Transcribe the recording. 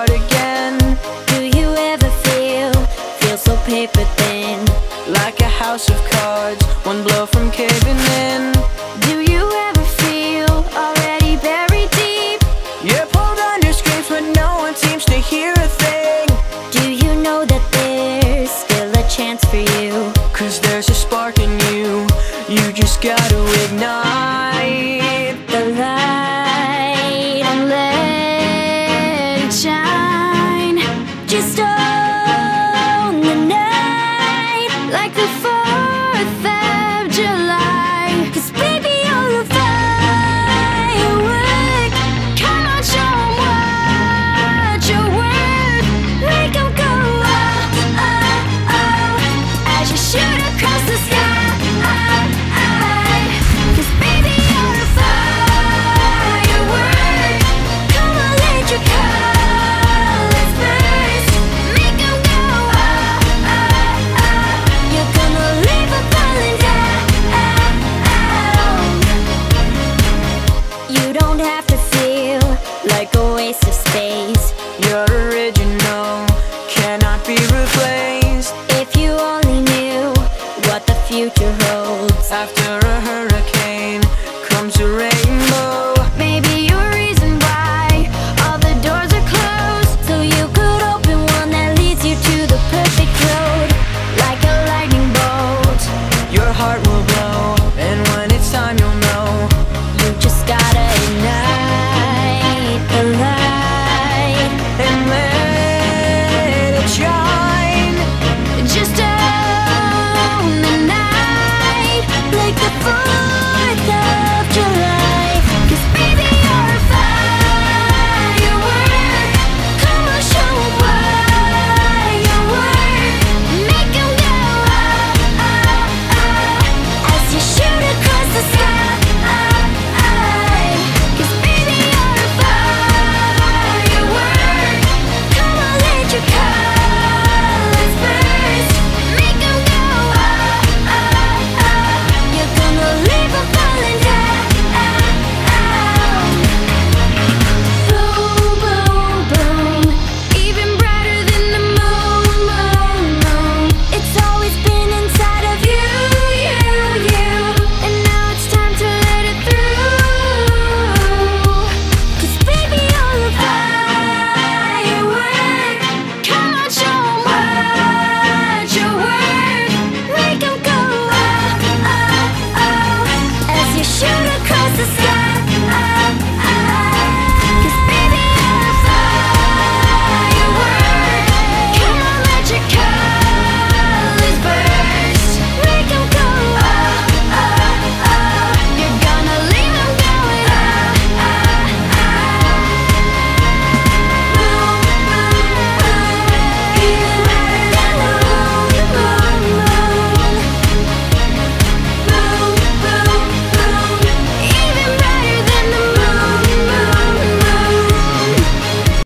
start again. Do you ever feel so paper thin? Like a house of cards, one blow from caving in. Do you ever feel already buried deep? You're pulled under screams but no one seems to hear a thing. Do you know that there's still a chance for you? 'Cause there's a spark in you, you just gotta ignite.